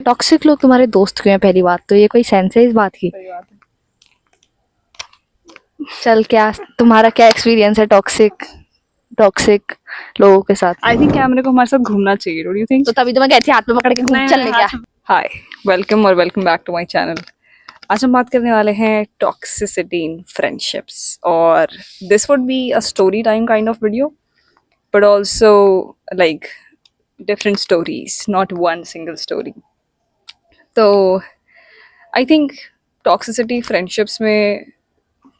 Toxic लोग तुम्हारे दोस्त क्यों हैं? पहली बात तो ये कोई सेंस है इस बात की? सही बात है। चल, क्या तुम्हारा क्या एक्सपीरियंस है टॉक्सिक टॉक्सिक लोगों के साथ? आई थिंक कैमरे को हमारे साथ घूमना चाहिए, डोंट यू थिंक? तो तभी तो मैं कहती हूँ हाथ में पकड़ के घूम चल ले क्या? हाय, वेलकम और welcome back to my channel. आज हम बात करने वाले हैं टॉक्सिसिटी इन फ्रेंडशिप्स, और this would be a story time kind of video, but also like different stories, not one single story. तो आई थिंक टॉक्सिसिटी फ्रेंडशिप्स में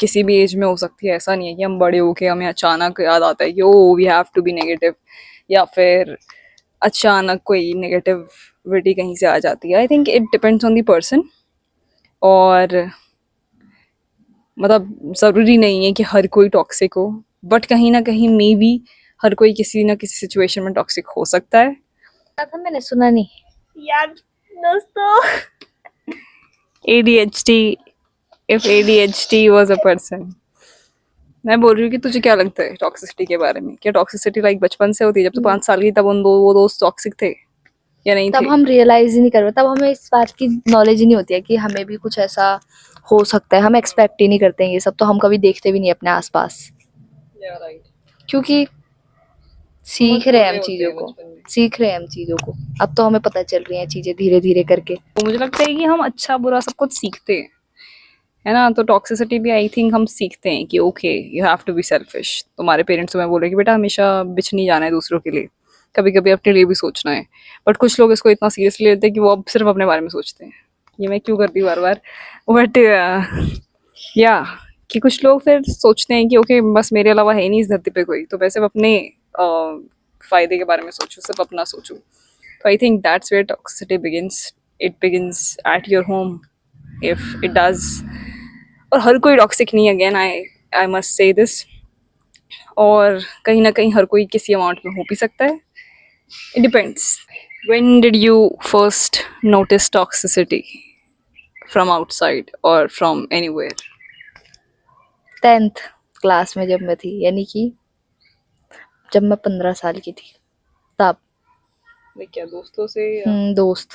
किसी भी एज में हो सकती है। ऐसा नहीं है कि हम बड़े होके हमें अचानक याद आता है कि oh we have to be negative, या फिर अचानक कोई नेगेटिविटी कहीं से आ जाती है। I think it depends on the person, और मतलब ज़रूरी नहीं है कि हर कोई टॉक्सिक हो, बट कहीं ना कहीं मे बी हर कोई किसी ना किसी सिचुएशन में टॉक्सिक हो सकता है। था मैंने सुना नहीं यार दोस्तों, ADHD, if ADHD was a person। मैं बोल रही हूँ कि तुझे क्या लगता है टॉक्सिसिटी के बारे में? क्या टॉक्सिसिटी लाइक बचपन से होती है? जब तू 5 साल की तब वो दोस्त टॉक्सिक थे या नहीं तब थे? हम रियलाइज ही नहीं कर पाते, तब हमें इस बात की नॉलेज ही नहीं होती है कि हमें भी कुछ ऐसा हो सकता है। हम एक्सपेक्ट ही नहीं करते हैं ये सब, तो हम कभी देखते भी नहीं अपने आसपास, राइट। क्योंकि सीख रहे हैं हम चीजों को। सीख रहे हैं हम चीजों को, अब तो हमें पता चल रही हैं चीजें धीरे धीरे करके। तो मुझे लगता है कि हम अच्छा बुरा सब कुछ सीखते हैं, है ना? तो टॉक्सिसिटी भी आई थिंक हम सीखते हैं कि okay you have to be selfish. तुम्हारे पेरेंट्स तुम्हें बोल रहे हैं कि बेटा हमेशा बिछ नहीं जाना है दूसरों के लिए, कभी कभी अपने लिए भी सोचना है। बट कुछ लोग इसको इतना सीरियसली लेते हैं कि वो अब सिर्फ अपने बारे में सोचते हैं। ये मैं क्यों करती हूँ बार बार, बट या कि कुछ लोग फिर सोचते हैं कि ओके बस मेरे अलावा है ही नहीं इस धरती पे कोई, तो मैं सिर्फ अपने फायदे के बारे में सोचूं, सिर्फ अपना सोचूं। तो I think that's where toxicity begins. It begins at your home, if it does. और हर कोई टॉक्सिक नहीं, again I must say this. और कहीं ना कहीं हर कोई किसी अमाउंट में हो भी सकता है। It depends. When did you first notice toxicity, from outside और फ्रॉम एनीवेयर? 10th क्लास में जब मैं थी, यानी कि जब मैं 15 साल की थी तब। क्या दोस्तों से? दोस्त,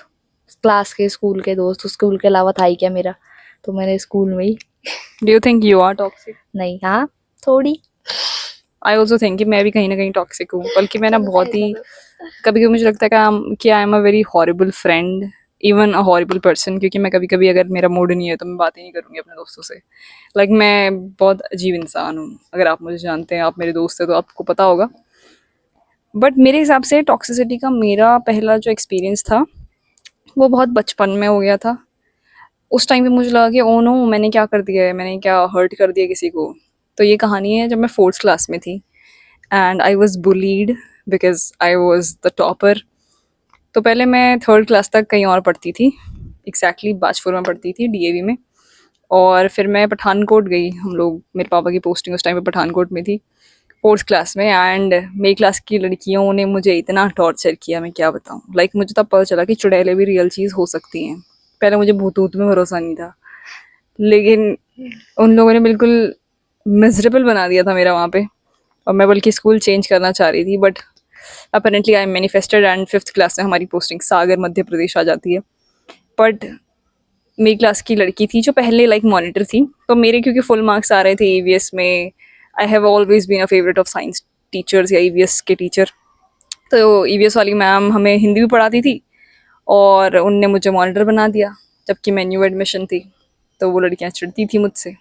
क्लास के, स्कूल के दोस्त। स्कूल के अलावा था ही क्या मेरा, तो मैंने स्कूल में ही। Do you think you are toxic? नहीं, हाँ, थोड़ी। आई ऑल्सो थिंक कि मैं भी कहीं ना कहीं टॉक्सिक हूँ, बल्कि मैं ना बहुत ही कभी कभी मुझे लगता है कि I am a very horrible friend, even a horrible person. क्योंकि मैं कभी कभी अगर मेरा मूड नहीं है तो मैं बात ही नहीं करूँगी अपने दोस्तों से। लाइक मैं बहुत अजीब इंसान हूँ। अगर आप मुझे जानते हैं, आप मेरे दोस्त हैं, तो आपको पता होगा। बट मेरे हिसाब से टॉक्सिसिटी का मेरा पहला जो एक्सपीरियंस था वो बहुत बचपन में हो गया था। उस टाइम पे मुझे लगा कि ओ नो, मैंने क्या कर दिया है, मैंने क्या हर्ट कर दिया किसी को। तो ये कहानी है जब मैं 4th क्लास में थी, and I was bullied because I was the topper. तो पहले मैं 3rd क्लास तक कहीं और पढ़ती थी, एग्जैक्टली बाजपुर में पढ़ती थी, DAV में। और फिर मैं पठानकोट गई। हम लोग, मेरे पापा की पोस्टिंग उस टाइम पे पठानकोट में थी, 4th क्लास में। एंड मेरी क्लास की लड़कियों ने मुझे इतना टॉर्चर किया, मैं क्या बताऊँ। लाइक मुझे तब पता चला कि चुड़ैलें भी रियल चीज़ हो सकती हैं। पहले मुझे भूत ऊत में भरोसा नहीं था, लेकिन उन लोगों ने बिल्कुल मिजरेबल बना दिया था मेरा वहाँ पे। और मैं बल्कि स्कूल चेंज करना चाह रही थी, but apparently I manifested, and 5th class में हमारी पोस्टिंग सागर मध्य प्रदेश आ जाती है। बट मेरी क्लास की लड़की थी जो पहले लाइक मॉनिटर थी, तो मेरे क्योंकि फुल मार्क्स आ रहे थे EVS में। I have always been a favourite of science teachers या EVS के टीचर। तो EVS वाली मैम हमें हिंदी भी पढ़ाती थी, और उनने मुझे मॉनिटर बना दिया, जबकि मैं न्यू एडमिशन थी। तो वो लड़कियाँ चिढ़ती थी मुझसे।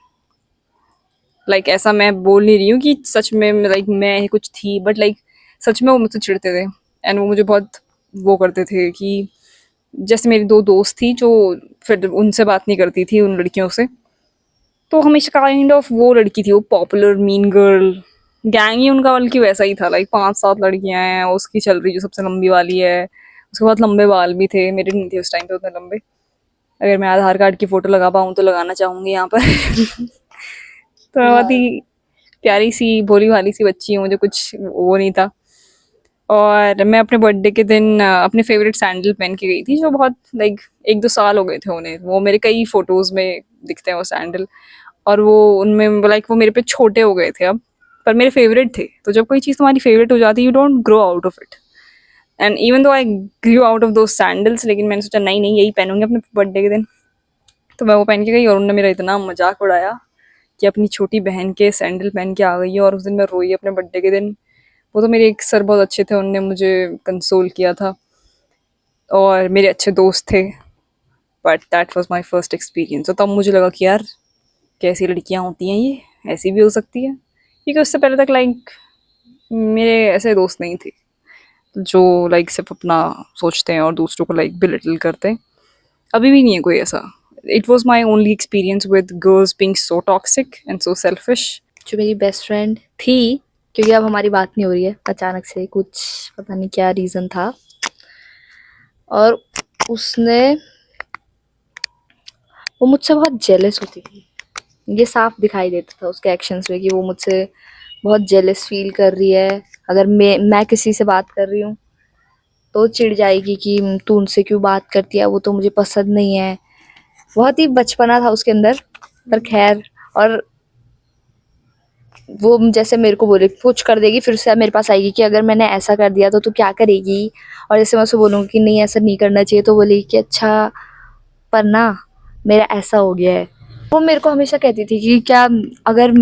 लाइक ऐसा मैं बोल नहीं रही हूँ कि सच में लाइक मैं कुछ थी, बट लाइक सच में वो मुझसे चिढ़ते थे। एंड वो मुझे बहुत वो करते थे कि जैसे मेरी 2 दोस्त थी जो फिर उनसे बात नहीं करती थी, उन लड़कियों से। तो हमेशा काइंड ऑफ वो लड़की थी, वो पॉपुलर मीन गर्ल। गैंग ही उनका बल्कि वैसा ही था, लाइक 5-7 लड़कियां हैं, उसकी चल रही जो सबसे लंबी वाली है। उसके बाद लंबे बाल भी थे, मेरे नहीं थे उस टाइम पे उतने लंबे। अगर मैं आधार कार्ड की फ़ोटो लगा पाऊँ तो लगाना चाहूँगी यहाँ पर। तो बहुत ही प्यारी सी भोली भाली सी बच्ची हूँ, मुझे कुछ वो नहीं था। और मैं अपने बर्थडे के दिन अपने फेवरेट सैंडल पहन के गई थी, जो बहुत लाइक 1-2 साल हो गए थे उन्हें। वो मेरे कई फ़ोटोज़ में दिखते हैं वो सैंडल। और वो उनमें लाइक वो मेरे पे छोटे हो गए थे अब, पर मेरे फेवरेट थे। तो जब कोई चीज़ तुम्हारी फेवरेट हो जाती है, you don't grow out of it. And even though I Guru out of दो सैंडल्स, लेकिन मैंने सोचा नहीं नहीं यही पहनूंगी अपने बर्थडे के दिन। तो मैं वो पहन के गई और उन्होंने मेरा इतना मजाक उड़ाया कि अपनी छोटी बहन के सैंडल पहन के आ गई है, और उस दिन मैं रोई अपने बर्थडे के दिन। वो तो मेरे एक सर बहुत अच्छे थे, उनने मुझे कंसोल किया था, और मेरे अच्छे दोस्त थे, but that was my first experience. तो तब मुझे लगा कि यार कैसी लड़कियां होती हैं, ये ऐसी भी हो सकती है, क्योंकि उससे पहले तक लाइक मेरे ऐसे दोस्त नहीं थे जो लाइक सिर्फ अपना सोचते हैं और दूसरों को लाइक बिलिटल करते हैं। अभी भी नहीं है कोई ऐसा। It was my only experience with girls being so toxic and so selfish. जो मेरी बेस्ट फ्रेंड थी, क्योंकि अब हमारी बात नहीं हो रही है, अचानक से कुछ पता नहीं क्या रीज़न था, और उसने वो मुझसे बहुत जेलस होती थी। ये साफ दिखाई देता था उसके एक्शंस में कि वो मुझसे बहुत जेलस फील कर रही है। अगर मैं किसी से बात कर रही हूँ तो चिढ़ जाएगी कि तू उनसे क्यों बात करती है, वो तो मुझे पसंद नहीं है। बहुत ही बचपना था उसके अंदर, पर खैर। और वो जैसे मेरे को बोले कुछ कर देगी, फिर से मेरे पास आएगी कि अगर मैंने ऐसा कर दिया तो तू क्या करेगी। और जैसे मैं उससे बोलूँगी कि नहीं ऐसा नहीं करना चाहिए, तो बोलेगी कि अच्छा पर ना मेरा ऐसा हो गया है। वो मेरे को हमेशा कहती थी कि क्या अगर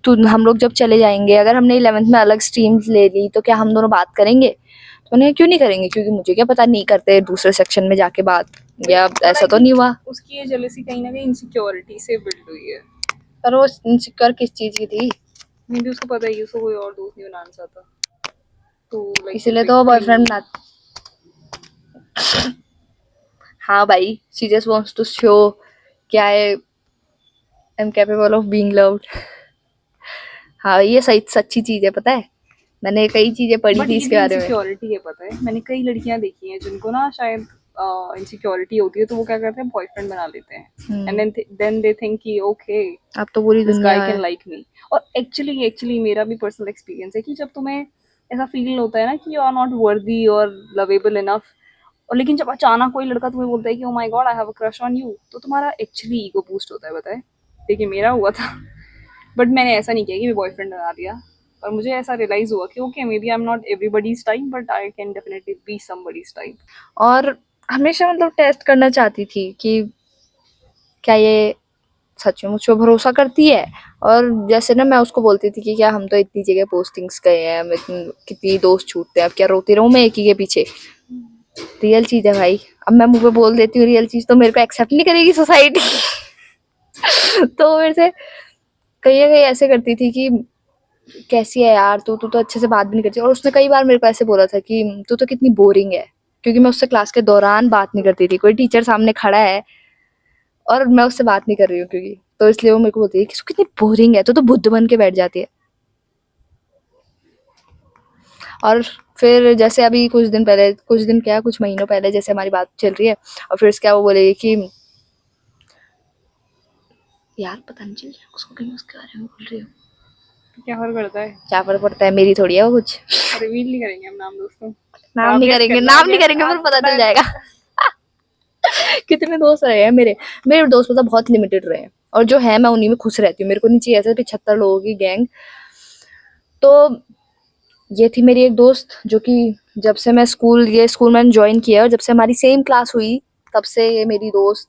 तू हम लोग जब चले जाएंगे, अगर हमने 11th में अलग स्ट्रीम ले ली तो क्या हम दोनों बात करेंगे। तो मैंने क्यों नहीं करेंगे, क्योंकि मुझे क्या पता नहीं करते दूसरे सेक्शन में जाके बात, या ऐसा तो नहीं हुआ। उसकी ये जेलसी कहीं ना कहीं इनसिक्योरिटी से बिल्ड हुई है। पर वो इनसिक्योर किस चीज़ की थी, मे बी उसको पता है कि उसको कोई और दोस्त नहीं बनाना चाहता, तो लाइक इसीलिए तो वो बॉयफ्रेंड बना। हाँ भाई, she just wants to show कि I am capable of being loved. हाँ ये सही सच्ची चीज़ है, पता है मैंने कई चीज़ें पढ़ी बट थी ये इसके भी बारे में। इनसिक्योरिटी है, पता है मैंने कई लड़कियां देखी हैं जिनको ना शायद इनसिक्योरिटी होती है, तो वो क्या करते हैं बॉयफ्रेंड बना लेते हैं, एंड देन दे थिंक कि ओके अब तो पूरी दिस दुनिया गाय कैन है। Like me. और एक्चुअली मेरा भी पर्सनल एक्सपीरियंस है कि जब तुम्हें ऐसा फील होता है ना कि यू आर नॉट वर्दी और लवेबल इनफ, और लेकिन जब अचानक कोई लड़का तुम्हें बोलता है कि oh my God I have a crush on you, तो तुम्हारा एक्चुअली ईगो बूस्ट होता है, बताए। देखिए मेरा हुआ था, बट मैंने ऐसा नहीं किया कि मैं बॉयफ्रेंड बना दिया, और मुझे ऐसा रियलाइज हुआ कि okay maybe I am not everybody's type, but I can definitely be somebody's type. और हमेशा मतलब टेस्ट करना चाहती थी कि क्या ये सच में मुझ पे भरोसा करती है। और जैसे ना मैं उसको बोलती थी कि क्या हम तो इतनी जगह पोस्टिंग्स गए हैं, हम कितनी दोस्त छूटते हैं, अब क्या रोती रहूं मैं एक ही के पीछे। रियल चीज है भाई, अब मैं मुंह पे बोल देती हूँ रियल चीज तो मेरे को एक्सेप्ट नहीं करेगी सोसाइटी। तो मेरे से कहीं ना कहीं ऐसे करती थी कि कैसी है यार तू तू तो अच्छे से बात भी नहीं करती। और उसने कई बार मेरे को ऐसे बोला था कि तू तो कितनी बोरिंग है, क्योंकि मैं उससे क्लास के दौरान बात नहीं करती थी। कोई टीचर सामने खड़ा है और मैं उससे बात नहीं कर रही हूँ, क्योंकि तो इसलिए वो मेरे को बोलती है कि तू कितनी बोरिंग है, तो बुद्ध बन के बैठ जाती है। और फिर जैसे अभी कुछ दिन पहले, कुछ दिन क्या कुछ महीनों पहले जैसे हमारी बात चल रही है, और फिर क्या वो बोलेगी कि यार पता नहीं चल जाए उसको कहीं उसके बारे में बोल रही हूँ। क्या फर्क पड़ता है, क्या फर्क पड़ता है, मेरी थोड़ी है वो कुछ। रिवील नहीं करेंगे हम नाम दोस्तों। नाम आप नहीं गेस करेंगे, करना, नाम नहीं गेस करेंगे, फिर आपको पता पता चल है। जाएगा। कितने दोस्त रहे हैं मेरे, मेरे दोस्त मतलब बहुत लिमिटेड रहे हैं, और जो है मैं उन्हीं में खुश रहती हूँ। मेरे को नहीं चाहिए ऐसे 75 लोगों की गैंग। तो ये थी मेरी एक दोस्त जो कि जब से मैं स्कूल मैंने ज्वाइन किया और जब से हमारी सेम क्लास हुई, तब से ये मेरी दोस्त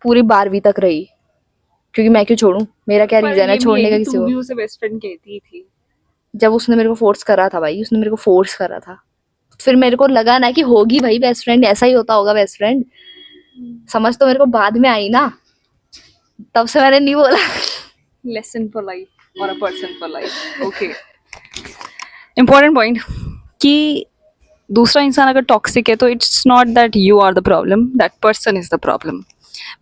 पूरी 12वीं तक रही। क्योंकि मैं क्यों छोड़ूं, मेरा क्या पर रीजन है ये भी है छोड़ने का कि किसी तू को। भी उसे बेस्ट फ्रेंड कहती थी। जब उसने मेरे को फोर्स करा था भाई, उसने मेरे को फोर्स करा था, फिर मेरे को लगा ना कि होगी भाई बेस्ट फ्रेंड, ऐसा ही होता होगा बेस्ट फ्रेंड। समझ तो मेरे को बाद में आई ना, तब से मैंने नहीं बोला। लेसन फॉर लाइफ और a person for life. Okay, important point कि दूसरा इंसान अगर टॉक्सिक है तो it's not that you are the problem, that person is the problem.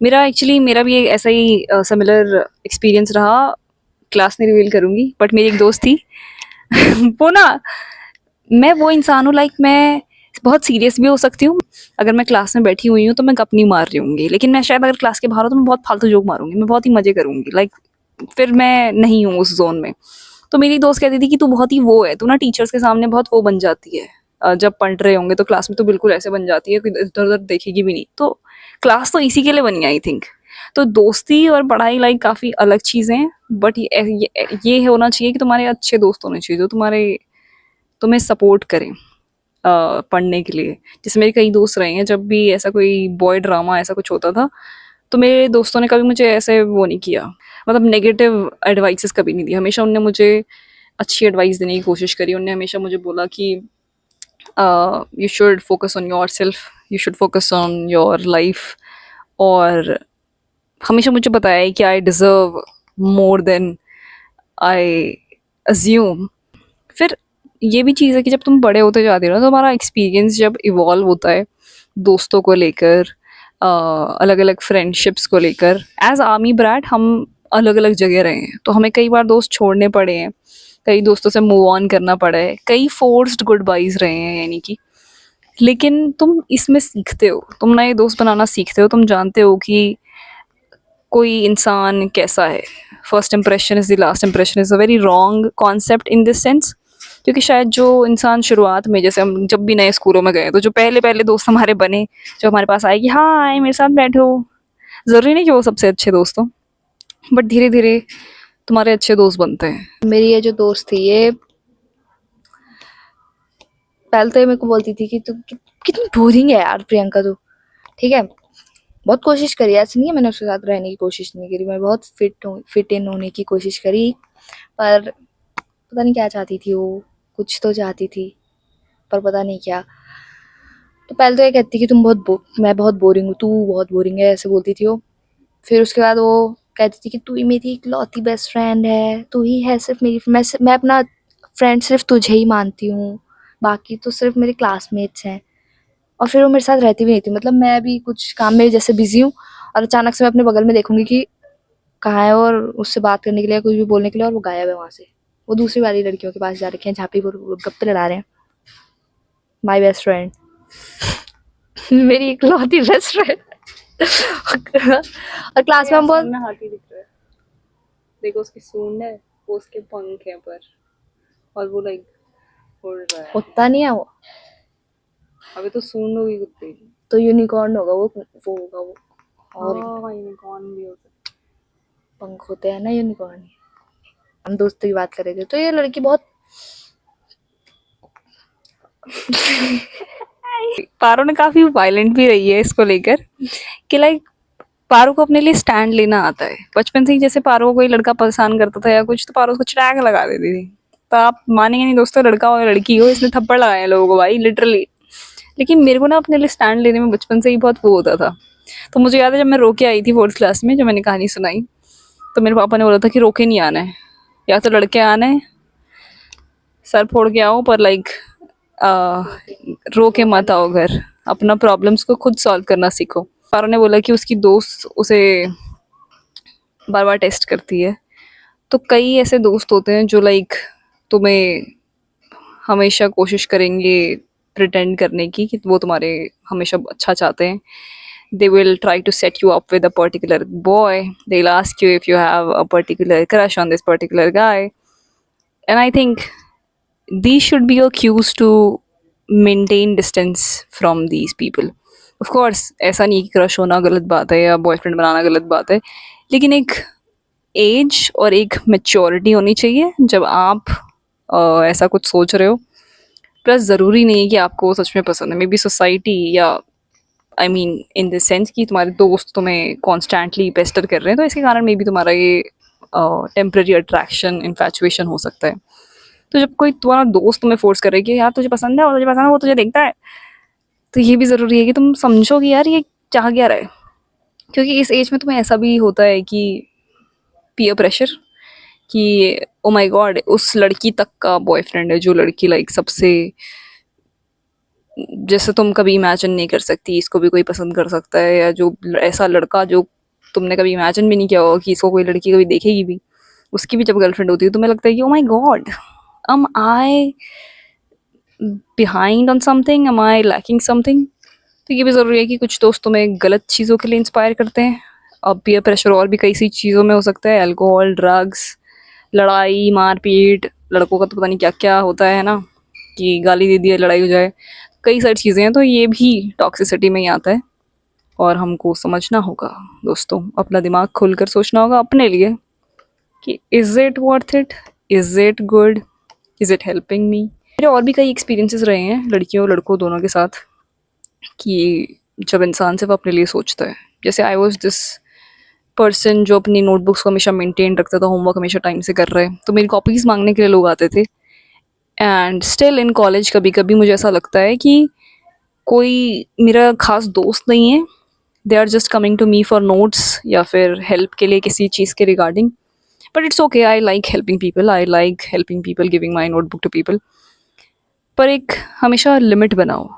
मेरा भी एक ऐसा ही सिमिलर एक्सपीरियंस रहा। क्लास नहीं रिवील करूंगी, बट मेरी एक दोस्त थी। वो ना, मैं वो इंसान हूँ लाइक मैं बहुत सीरियस भी हो सकती हूँ। अगर मैं क्लास में बैठी हुई हूँ तो मैं गप नहीं मार रही हूँगी, लेकिन मैं शायद अगर क्लास के बाहर हूँ तो मैं बहुत फालतू जोक मारूंगी, मैं बहुत ही मजे करूंगी, लाइक फिर मैं नहीं हूँ उस जोन में। तो मेरी दोस्त कहती थी कि तू बहुत ही वो है, तू ना टीचर्स के सामने बहुत वो बन जाती है, जब पढ़ रहे होंगे तो क्लास में तो बिल्कुल ऐसे बन जाती है कि इधर उधर देखेगी भी नहीं। तो क्लास तो इसी के लिए बनी आई थिंक। तो दोस्ती और पढ़ाई लाइक काफ़ी अलग चीज़ें हैं, बट ये होना चाहिए कि तुम्हारे अच्छे दोस्त होने चाहिए जो तुम्हें सपोर्ट करें। पढ़ने के लिए। जैसे मेरे कई दोस्त रहे हैं, जब भी ऐसा कोई बॉय ड्रामा ऐसा कुछ होता था, तो मेरे दोस्तों ने कभी मुझे ऐसे वो नहीं किया, मतलब नेगेटिव एडवाइसेस कभी नहीं दी। हमेशा उनने मुझे अच्छी एडवाइस देने की कोशिश करी। उनने हमेशा मुझे बोला कि you should focus on yourself, you should focus on your life. और हमेशा मुझे बताया है कि I deserve more than I assume. फिर ये भी चीज़ है कि जब तुम बड़े होते जाते हो ना, तो हमारा एक्सपीरियंस जब इवॉल्व होता है दोस्तों को लेकर, अलग अलग फ्रेंडशिप्स को लेकर, एज आर्मी ब्रैट हम अलग अलग जगह रहे हैं, तो हमें कई बार दोस्त छोड़ने पड़े हैं, कई दोस्तों से मूव ऑन करना पड़ा है, कई फोर्स्ड गुड बाइज रहे हैं यानी कि। लेकिन तुम इसमें सीखते हो, तुम नए दोस्त बनाना सीखते हो, तुम जानते हो कि कोई इंसान कैसा है। First impression is the last impression is a very wrong concept in this sense. क्योंकि शायद जो इंसान शुरुआत में, जैसे हम जब भी नए स्कूलों में गए, तो जो पहले पहले दोस्त हमारे बने, जो हमारे पास आए कि हाँ आए मेरे साथ बैठो, ज़रूरी नहीं कि वो सबसे अच्छे दोस्त हों, बट धीरे धीरे तुम्हारे अच्छे दोस्त बनते हैं। मेरी ये जो दोस्त थी, ये पहले तो ये मेरे को बोलती थी कि तू कितनी बोरिंग है यार प्रियंका तू, ठीक है। बहुत कोशिश करी, ऐसे नहीं है मैंने उसके साथ रहने की कोशिश नहीं करी, मैं बहुत फिट इन होने की कोशिश करी, पर पता नहीं क्या चाहती थी वो, कुछ तो चाहती थी, पर पता नहीं क्या। तो पहले तो ये कहती कि मैं बहुत बोरिंग हूँ, तू बहुत बोरिंग है, ऐसे बोलती थी वो। फिर उसके बाद वो कहती थी कि तू ही मेरी इकलौती बेस्ट फ्रेंड है, तू ही है सिर्फ मेरी, मैं अपना फ्रेंड सिर्फ तुझे ही मानती हूँ, बाकी तो सिर्फ मेरे क्लासमेट्स हैं। और फिर वो मेरे साथ रहती भी नहीं थी, मतलब मैं भी कुछ काम में जैसे बिजी हूँ, और अचानक से मैं अपने बगल में देखूंगी कि कहाँ है, और उससे बात करने के लिए, कुछ भी बोलने के लिए, और वो गायब है वहां से। वो दूसरी वाली लड़कियों के पास जा रखे हैं, जहाँ पे वो गप्पे लड़ा रहे हैं। माई बेस्ट फ्रेंड मेरी इकलौती बेस्ट फ्रेंड और क्लास में हम बहुत, सामने हाथी दिख रहा है, देखो उसकी सूंड है, वो उसके पंख है पर, और वो लाइक उड़ रहा है। कुत्ता नहीं है वो, अभी तो सूंड होगी कुत्ते की। तो यूनिकॉर्न होगा वो होगा वो, और हाँ यूनिकॉर्न भी हो सकता पंख होते हैं ना यूनिकॉर्न। हम दोस्तों की बात कर रहे थे, तो ये लड़की बहुत है। पारो ने काफी वायलेंट भी रही है इसको लेकर, कि लाइक पारो को अपने लिए स्टैंड लेना आता है। बचपन से ही जैसे पारो को कोई लड़का परेशान करता था या कुछ, तो पारो उसको चटैक लगा देती थी। तो आप मानेंगे नहीं दोस्तों, लड़का हो या लड़की हो, इसने थप्पड़ लगाए हैं लोगों को भाई, लिटरली। लेकिन मेरे को ना अपने लिए स्टैंड लेने में बचपन से ही बहुत वो होता था। तो मुझे याद है जब मैं रो के आई थी 4th क्लास में, जब मैंने कहानी सुनाई, तो मेरे पापा ने बोला था कि रो के नहीं आना है, या तो लड़के आना है, सर फोड़ के आओ, पर लाइक रो के मत आओ घर, अपना प्रॉब्लम्स को खुद सॉल्व करना सीखो। पारो ने बोला कि उसकी दोस्त उसे बार बार टेस्ट करती है। तो कई ऐसे दोस्त होते हैं जो लाइक तुम्हें हमेशा कोशिश करेंगे प्रिटेंड करने की कि वो तुम्हारे हमेशा अच्छा चाहते हैं। They will try to set you up with a particular boy. They'll ask you if you have a particular crush on this particular guy. And I think these should be your cues to maintain distance from these people. Of course, ऐसा नहीं है कि crush होना गलत बात है या boyfriend बनाना गलत बात है, लेकिन एक एज और एक मैच्योरिटी होनी चाहिए जब आप ऐसा कुछ सोच रहे हो। प्लस ज़रूरी नहीं है कि आपको वो सच में पसंद है, मे बी सोसाइटी या I mean in the sense कि तुम्हारे दोस्त तुम्हें कॉन्स्टेंटली पेस्टर कर रहे हैं, तो इसके कारण मे बी तुम्हारा ये टेम्प्रेरी अट्रैक्शन इन्फैचुएशन हो सकता है। तो जब कोई तुम्हारा दोस्त तुम्हें फोर्स कर रहा है कि यार तुझे पसंद है, और तुझे पसंद है, वो तुझे देखता है, तो ये भी ज़रूरी है कि तुम समझो कि यार ये चाह क्या रहा है। क्योंकि इस एज में तुम्हें ऐसा भी होता है कि पीयर प्रेशर, कि ओ माय गॉड उस लड़की तक का बॉयफ्रेंड है जो लड़की लाइक सबसे, जैसे तुम कभी इमेजिन नहीं कर सकती इसको भी कोई पसंद कर सकता है, या जो ऐसा लड़का जो तुमने कभी इमेजिन भी नहीं किया होगा कि इसको कोई लड़की कभी देखेगी भी, उसकी भी जब गर्लफ्रेंड होती है तो तुम्हें लगता है कि oh my God, am I behind on something, am I lacking something। तो ये भी ज़रूरी है कि कुछ दोस्त तुम्हें गलत चीज़ों के लिए इंस्पायर करते हैं। अब पीयर प्रेशर और भी कई सी चीज़ों में हो सकता है, अल्कोहल, ड्रग्स, लड़ाई मारपीट, लड़कों का तो पता नहीं क्या क्या होता है ना, कि गाली दे दिया लड़ाई हो जाए, कई सारी चीज़ें हैं। तो ये भी टॉक्सिसिटी में ही आता है, और हमको समझना होगा दोस्तों, अपना दिमाग खोलकर सोचना होगा अपने लिए कि is it worth it, is it good, is it helping me. मेरे और भी कई एक्सपीरियंसेस रहे हैं लड़कियों लड़कों दोनों के साथ, कि जब इंसान सिर्फ अपने लिए सोचता है। जैसे आई वॉज दिस पर्सन जो अपनी नोटबुक्स को हमेशा मेंटेन रखता था, होमवर्क हमेशा टाइम से कर रहे हैं, तो मेरी कॉपीज़ मांगने के लिए लोग आते थे। एंड स्टिल इन कॉलेज कभी कभी मुझे ऐसा लगता है कि कोई मेरा खास दोस्त नहीं है, they are just coming to me for notes या फिर हेल्प के लिए किसी चीज़ के regarding. But it's okay, I like helping people, I like helping people, giving my notebook to people. पर एक हमेशा लिमिट बनाओ,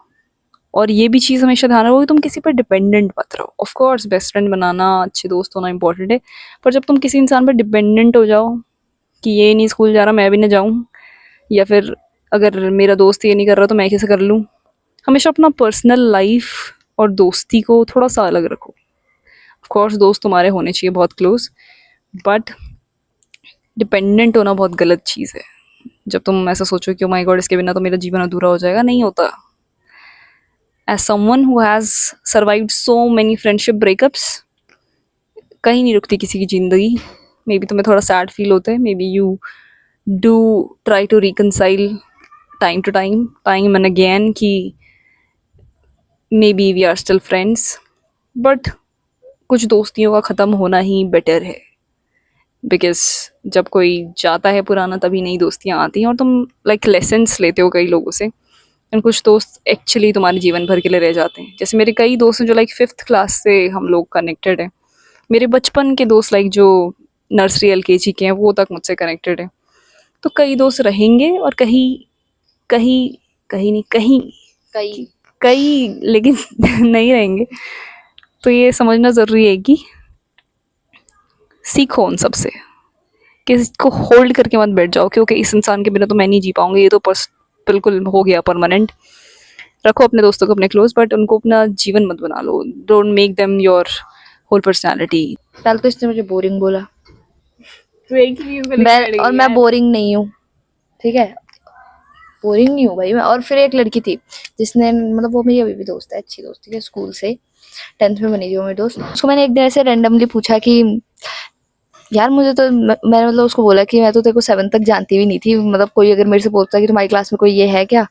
और ये भी चीज़ हमेशा ध्यान रखो कि तुम किसी पर डिपेंडेंट मत रहो। ऑफ कोर्स बेस्ट फ्रेंड बनाना, अच्छे दोस्त होना इंपॉर्टेंट है, पर जब तुम किसी इंसान पर डिपेंडेंट हो जाओ कि ये नहीं स्कूल जा रहा मैं भी नहीं जाऊँ, या फिर अगर मेरा दोस्त ये नहीं कर रहा तो मैं कैसे कर लूँ, हमेशा अपना पर्सनल लाइफ और दोस्ती को थोड़ा सा अलग रखो। ऑफ कोर्स दोस्त तुम्हारे होने चाहिए बहुत क्लोज, बट डिपेंडेंट होना बहुत गलत चीज़ है। जब तुम ऐसा सोचो कि ओ माय गॉड इसके बिना तो मेरा जीवन अधूरा हो जाएगा, नहीं होता। As someone who has survived so many friendship breakups, कहीं नहीं रुकती किसी की ज़िंदगी। मे बी तुम्हें थोड़ा सैड फील होता है, may be you do try to reconcile time and again कि may be we are still friends, but कुछ दोस्तियों का ख़त्म होना ही बेटर है। बिकॉज जब कोई जाता है पुराना तभी नई दोस्तियाँ आती हैं, और तुम लाइक लेसन्स लेते हो कई लोगों से, एंड कुछ दोस्त एक्चुअली तुम्हारे जीवन भर के लिए रह जाते हैं। जैसे मेरे कई दोस्त हैं जो लाइक 5th क्लास से हम लोग कनेक्टेड हैं। मेरे बचपन के दोस्त लाइक जो नर्सरी LKG के हैं वो तक मुझसे कनेक्टेड हैं। तो कई दोस्त रहेंगे और कहीं कहीं कहीं नहीं कहीं कई कई लेकिन नहीं रहेंगे। तो ये समझना ज़रूरी है कि सीखो उन सबसे, कि इसको होल्ड करके मत बैठ जाओ कि ओके इस इंसान के बिना तो मैं नहीं जी पाऊंगी, ये तो बिल्कुल हो गया परमानेंट। रखो अपने दोस्तों को अपने क्लोज, बट उनको अपना जीवन मत बना लो। Don't make them your whole personality. पहले तो इसने मुझे बोरिंग बोला, तो एक ही चीज और मैं बोरिंग नहीं हूँ, ठीक है, बोरिंग नहीं हूँ भाई मैं। और फिर एक लड़की थी जिसने, मतलब वो मेरी अभी भी दोस्त है, अच्छी दोस्त है, स्कूल से 10th में बनी थी वो मेरी दोस्त। उसको मैंने एक दिन ऐसे रैंडमली पूछा कि यार मुझे तो, मैंने मतलब उसको बोला कि मैं तो तेरे को 7th तक जानती भी नहीं थी, मतलब कोई अगर मेरे से पूछता कि तुम्हारी क्लास में कोई ये है क्या,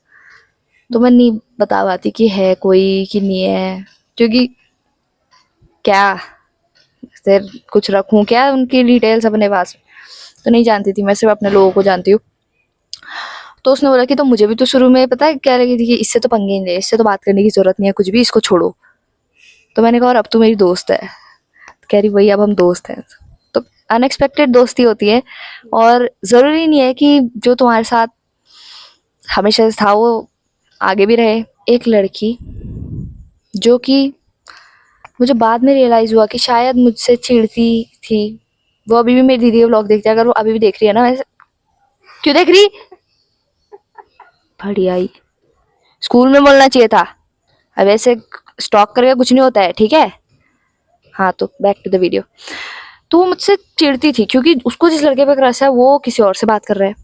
तो मैं नहीं बता पाती कि है कोई कि नहीं है, क्योंकि क्या फिर कुछ रखूं क्या उनकी डिटेल्स अपने पास, तो नहीं जानती थी, मैं सिर्फ अपने लोगों को जानती हूँ। तो उसने बोला कि तो मुझे भी तो शुरू में पता है क्या लगी थी कि इससे तो पंगे नहीं ले, इससे तो बात करने की जरूरत नहीं है कुछ भी, इसको छोड़ो। तो मैंने कहा और अब तो मेरी दोस्त है, तो कह रही वही अब हम दोस्त हैं। तो अनएक्सपेक्टेड दोस्ती होती है, और ज़रूरी नहीं है कि जो तुम्हारे साथ हमेशा से था वो आगे भी रहे। एक लड़की जो कि मुझे बाद में रियलाइज़ हुआ कि शायद मुझसे चिढ़ती थी, वो अभी भी मेरी दीदी का व्लॉग देखती है, अगर वो अभी भी देख रही है ना, वैसे क्यों देख रही, बढ़िया ही, स्कूल में बोलना चाहिए था, अब ऐसे स्टॉक करके कुछ नहीं होता है, ठीक है। हाँ तो बैक टू द वीडियो। तो वो मुझसे चिढ़ती थी क्योंकि उसको जिस लड़के पे क्रश है वो किसी और से बात कर रहा है।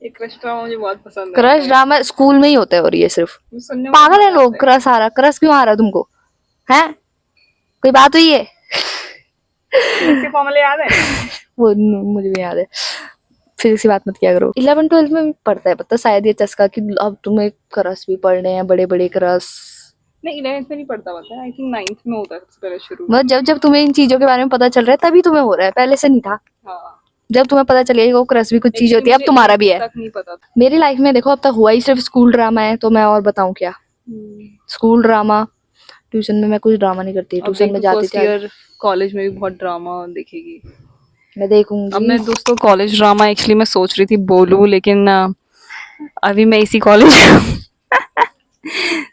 एक क्रश ड्रामा मुझे बहुत पसंद क्रश ड्रामा स्कूल में ही होता है, और ये सिर्फ है। पागल है लोग, क्रश आ रहा, क्रश क्यों आ रहा तुमको, है कोई बात हुई है? इसके फॉर्मूले याद है? वो मुझे भी याद है, फिजिक्स की बात मत किया करो। 11th-12th में भी पढ़ता है पता, शायद ये चस्का कि अब तुम्हें क्रश भी पढ़ने हैं, बड़े बड़े क्रश। नहीं 11th में नहीं पढ़ता पता है, आई थिंक 9th में होता है सबसे पहले शुरू। मतलब जब जब तुम्हें इन चीजों के बारे में पता चल रहा है तभी तुम्हें हो रहा है, पहले से नहीं था। हाँ जब तुम्हें पता चलेगा वो क्रश भी कुछ चीज होती है, अब तुम्हारा भी है। तक नहीं पता था। मेरी लाइफ में देखो अब तक हुआ ही सिर्फ स्कूल ड्रामा है, तो मैं और बताऊं क्या। स्कूल ड्रामा, ट्यूशन में मैं कुछ ड्रामा नहीं करती, ट्यूशन में जाती थी। कॉलेज में भी बहुत ड्रामा देखेगी। मैं देखूंगी। अब मैं दोस्तों कॉलेज ड्रामा एक्चुअली मैं सोच रही थी बोलूं, लेकिन अभी मैं इसी कॉलेज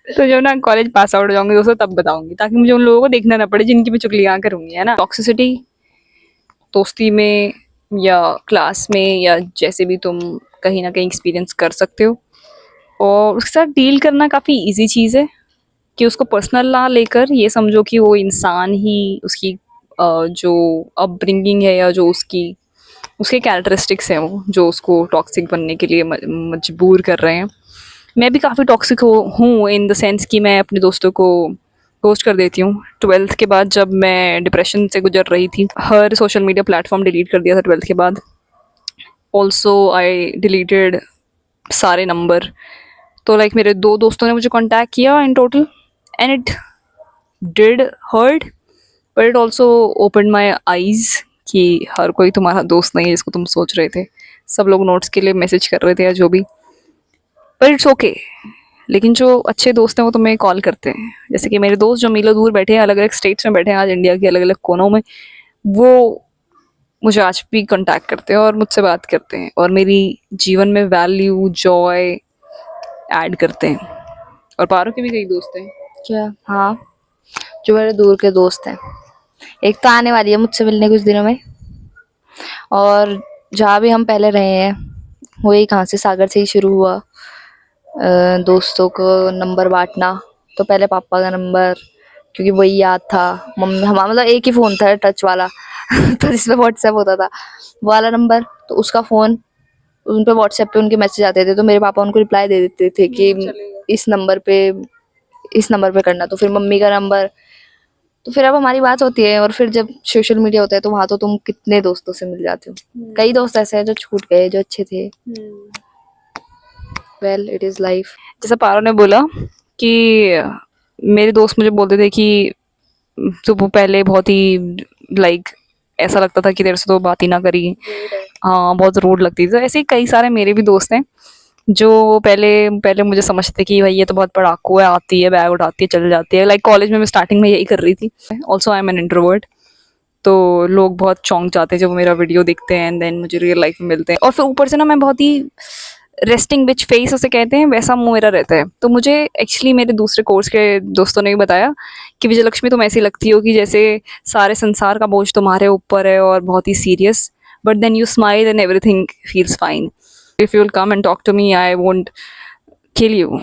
तो जब ना कॉलेज पास आउट हो जाऊंगी दोस्तों तब बताऊंगी, ताकि मुझे उन लोगों को देखना ना पड़े जिनकी मैं चुगलियां करूंगी, है ना। टॉक्सिसिटी दोस्ती में या क्लास में या जैसे भी तुम कहीं ना कहीं एक्सपीरियंस कर सकते हो, और उसके साथ डील करना काफ़ी इजी चीज़ है। कि उसको पर्सनल ना लेकर ये समझो कि वो इंसान ही उसकी जो अपब्रिंगिंग है या जो उसके कैरेक्टरिस्टिक्स हैं वो जो उसको टॉक्सिक बनने के लिए मजबूर कर रहे हैं। मैं भी काफ़ी टॉक्सिक हूँ इन द सेंस कि मैं अपने दोस्तों को घोस्ट कर देती हूँ। 12th के बाद जब मैं डिप्रेशन से गुजर रही थी, हर सोशल मीडिया प्लेटफॉर्म डिलीट कर दिया था 12th के बाद, ऑल्सो आई डिलीटेड सारे नंबर. तो लाइक मेरे 2 दोस्तों ने मुझे कॉन्टैक्ट किया in total, and it did hurt, but it also open my eyes कि हर कोई तुम्हारा दोस्त नहीं है जिसको तुम सोच रहे थे. सब लोग नोट्स के लिए मैसेज कर रहे थे या जो भी, पर इट्स ओके. लेकिन जो अच्छे दोस्त हैं वो तुम्हें कॉल करते हैं. जैसे कि मेरे दोस्त जो मीलों दूर बैठे हैं, अलग अलग स्टेट्स में बैठे हैं आज इंडिया के अलग अलग कोनों में, वो मुझे आज भी कांटेक्ट करते हैं और मुझसे बात करते हैं और मेरी जीवन में वैल्यू जॉय ऐड करते हैं. और पारो के भी कई दोस्त हैं. क्या? हाँ, जो मेरे दूर के दोस्त हैं, एक तो आने वाली है मुझसे मिलने कुछ दिनों में, और जहाँ भी हम पहले रहे हैं वो ही कहाँ से, सागर से ही शुरू हुआ. दोस्तों को नंबर बांटना, तो पहले पापा का नंबर, क्योंकि वही याद था. मम्मी, हमारा मतलब एक ही फ़ोन था टच वाला तो जिसमें व्हाट्सएप होता था, वो वाला नंबर, तो उसका फ़ोन, उन पे व्हाट्सएप पे उनके मैसेज आते थे तो मेरे पापा उनको रिप्लाई दे देते थे कि इस नंबर पे करना. तो फिर मम्मी का नंबर. तो फिर अब हमारी बात होती है, और फिर जब सोशल मीडिया होता है तो वहाँ तो तुम कितने दोस्तों से मिल जाते हो. कई दोस्त ऐसे हैं जो छूट गए, जो अच्छे थे. Well, it is life. जैसा पारो ने बोला कि मेरे दोस्त मुझे बोलते थे कि तो वो पहले बहुत ही लाइक ऐसा लगता था कि तेरे से तो बात ही ना करी. हाँ, बहुत रूड लगती थी. तो ऐसे ही कई सारे मेरे भी दोस्त हैं जो पहले पहले मुझे समझते कि भाई ये तो बहुत पढ़ाकू है, आती है, बैग उठाती है, चल जाती है. लाइक कॉलेज में मैं स्टार्टिंग में यही कर रही थी. Also I am an introvert. तो लोग बहुत चौंक जाते हैं जब वो मेरा वीडियो देखते हैं एंड देन मुझे रियल लाइफ में मिलते हैं. और फिर ऊपर से ना मैं बहुत ही रेस्टिंग बिच फेस उसे कहते हैं, वैसा मुंह मेरा रहता है. तो मुझे एक्चुअली मेरे दूसरे कोर्स के दोस्तों ने भी बताया कि विजय लक्ष्मी तुम ऐसी लगती हो कि जैसे सारे संसार का बोझ तुम्हारे ऊपर है और बहुत ही serious, but then you smile and everything feels fine. If you will come and talk to me I won't kill you.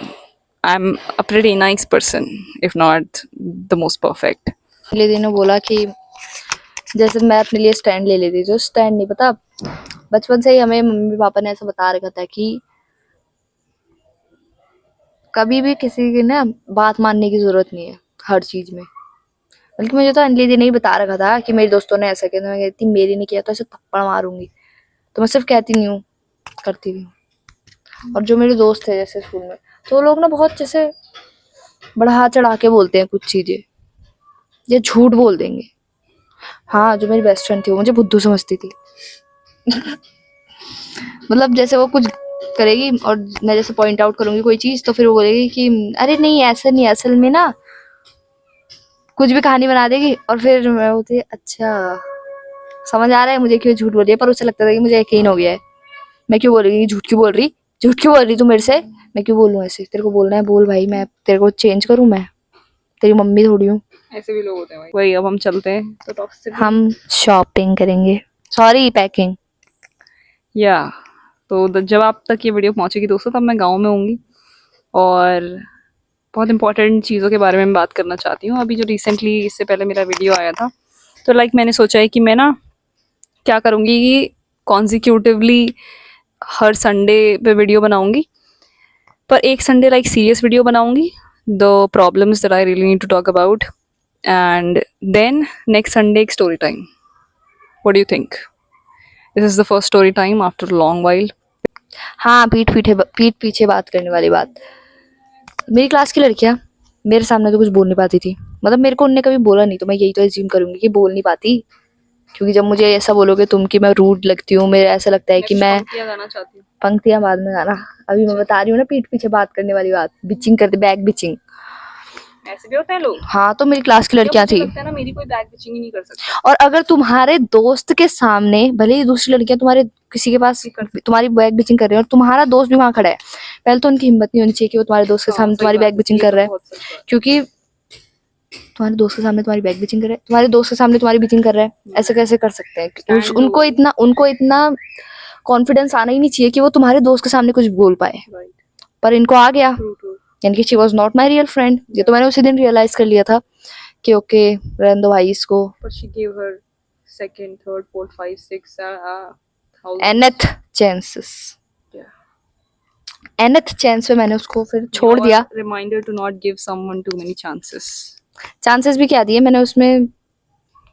I'm a pretty nice person, if not the most perfect. अगले दिन वो बोला कि जैसे मैं अपने लिए stand ले लेती, जो स्टैंड नहीं पता, बचपन से ही हमें मम्मी पापा ने ऐसा बता रखा था कि कभी भी किसी की ना बात मानने की जरूरत नहीं है हर चीज में. बल्कि मुझे तो अगले दिन ही बता रखा था कि मेरे दोस्तों ने ऐसा किया, तो मैं कहती मेरी नहीं किया तो ऐसे थप्पड़ मारूंगी. तो मैं सिर्फ कहती नहीं हूँ, करती भी. और जो मेरे दोस्त थे जैसे स्कूल में, तो वो लोग ना बहुत जैसे बढ़ा चढ़ा के बोलते हैं कुछ चीजें, या झूठ बोल देंगे. हाँ, जो मेरी बेस्ट फ्रेंड थी वो मुझे बुद्धू समझती थी. मतलब जैसे वो कुछ करेगी और मैं जैसे पॉइंट आउट करूंगी कोई चीज, तो फिर वो बोलेगी कि अरे नहीं ऐसा नहीं, असल में ना, कुछ भी कहानी बना देगी. और फिर मैं बोलती अच्छा, समझ आ रहा है मुझे क्यों झूठ बोल रही है. पर उसे लगता था कि मुझे यकीन हो गया है. मैं क्यों बोल रही हूँ, झूठ क्यों बोल रही, झूठ क्यों बोल रही तू मेरे से. मैं क्यों बोलूँ ऐसे, तेरे को बोलना है बोल भाई, मैं तेरे को चेंज करूँ, मैं तेरी मम्मी थोड़ी हूँ. ऐसे भी लोग होते हैं भाई. वही, अब हम चलते हैं तो टॉक्सिक. हम शॉपिंग करेंगे, सॉरी पैकिंग. या तो जब आप तक ये वीडियो पहुंचेगी दोस्तों, तब मैं गांव में होंगी और बहुत इंपॉर्टेंट चीज़ों के बारे में मैं बात करना चाहती हूँ. अभी जो रिसेंटली इससे पहले मेरा वीडियो आया था, तो लाइक मैंने सोचा है कि मैं ना क्या करूँगी कि कॉन्जिक्यूटिवली हर संडे पे वीडियो बनाऊँगी, पर एक संडे लाइक सीरियस वीडियो बनाऊँगी, the problems that I really need to talk about, and then next Sunday एक story time. What do you think? This is the first story time after long while. हाँ, पीठ पीछे बात करने वाली बात. मेरी क्लास की लड़कियां मेरे सामने तो कुछ बोल नहीं पाती थी. मतलब मेरे को उनने कभी बोला नहीं, तो मैं यही तो एज्यूम करूंगी कि बोल नहीं पाती. क्योंकि जब मुझे ऐसा बोलोगे तुम कि मैं रूड लगती हूँ, मेरे ऐसा लगता है कि मैं गाना चाहती हूँ. पंक्तियां बाद में गाना. अभी मैं बता रही हूँ ना पीठ पीछे बात करने वाली बात, बिचिंग करते, बैक बिचिंग. ऐसे भी होते हैं लोग. हाँ, तो मेरी क्लास की लड़कियां मुझे थी. लगता है ना मेरी कोई बैक बिचिंग ही नहीं कर सकती. और अगर तुम्हारे दोस्त के सामने भले ही दूसरी लड़कियां तुम्हारे किसी के पास तुम्हारी बैक बिचिंग कर रही है और तुम्हारा दोस्त भी वहां खड़ा है, पहले तो उनकी हिम्मत नहीं होनी चाहिए कि वो तुम्हारे दोस्त के सामने तुम्हारी बैक बिचिंग कर रहा है. क्योंकि तुम्हारे दोस्त के सामने तुम्हारी बैक बिचिंग कर रहा है, तुम्हारे दोस्त के सामने तुम्हारी बिचिंग कर रहा है, ऐसे कैसे कर सकते हैं. उनको इतना कॉन्फिडेंस आना ही नहीं चाहिए कि वो तुम्हारे दोस्त के सामने कुछ बोल पाए. पर इनको आ गया, यानी कि she was not my real friend. ये तो मैंने उसी दिन रियलाइज कर लिया था कि ओके, रहने दो भाई इसको. But she gave her second, third, fourth, five, six, thousands. Nth chances, Yeah. Nth chance पे मैंने उसको फिर छोड़ दिया. Reminder to not give someone too many chances. Chances भी क्या दिए मैंने उसमें,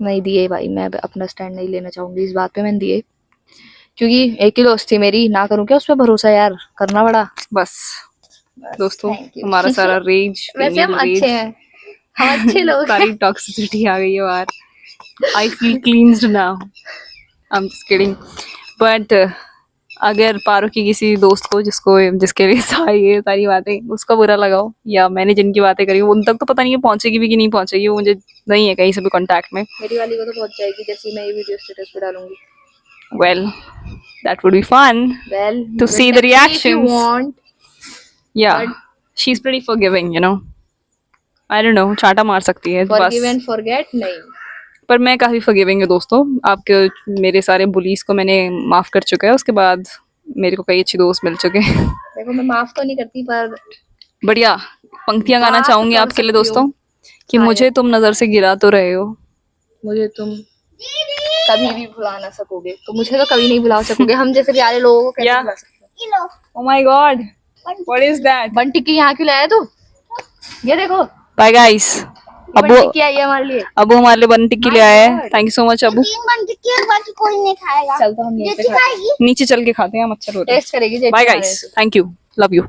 नहीं दिए भाई. मैं अपना स्टैंड नहीं लेना चाहूंगी इस बात पे, मैंने दिए. क्योंकि एक ही दोस्त थी मेरी, ना करूँ क्या उस पर भरोसा यार, करना पड़ा। बस दोस्तों thank you. हमारा सारा रेज, वैसे हम फीमेल अच्छे रेज, हैं, हम अच्छे लोग हैं। सारी टॉक्सिसिटी आ गई है बाहर। I feel cleansed now, I am just kidding. But अगर पारो की किसी दोस्त को जिसके लिए ये सारी बातें उसको बुरा लगाओ, या मैंने जिनकी बातें करी उन तक तो पता नहीं है पहुंचेगी भी कि नहीं पहुंचेगी, वो मुझे नहीं है कहीं से भी कांटेक्ट में। मेरी वाली को तो पहुंच जाएगी जैसे मैं ये वीडियो स्टेटस पे डालूंगी। Well that would be fun Well, to you see can the text me if you reactions. want. Yeah, But she's pretty forgiving, you know. I don't know, चाटा मार सकती है forgive बस। and forget नहीं। पर मैं काफ़ी फॉरगिविंग है दोस्तों, आपके मेरे सारे बुलीज को मैंने माफ़ कर चुका है, उसके बाद मेरे को कई अच्छे दोस्त मिल चुके हैं। देखो मैं माफ तो नहीं करती पर बढ़िया पंक्तियां गाना बात चाहूंगी कर आपके लिए सकती दोस्तों हूँ। कि हाँ मुझे यार, तुम नज़र से गिरा तो रहे हो। मुझे तुम कभी भी भुला ना सकोगे, तो मुझे तो कभी नहीं भुला सकोगे। हम जैसे प्यारे लोगों को कैसे या भुला सकते हैं। Oh my God, what is that? बन टिक्की यहाँ क्यों लाया तू? ये देखो, बाय गाइस। ये बन अबू टिक्की आई है हमारे लिए। अबू हमारे लिए बन टिक्की My ले आया है, God. Thank you so much Abu. 3 बन टिक्की एक बाकी कोई नहीं खाएगा। चल तो हम यहीं पे खाते हैं। नीचे चल के खाते हैं, मच्छर हो रहे टेस्ट करेगी हैं। जेठी बाय हमारे गाइस, से। Thank you, love you.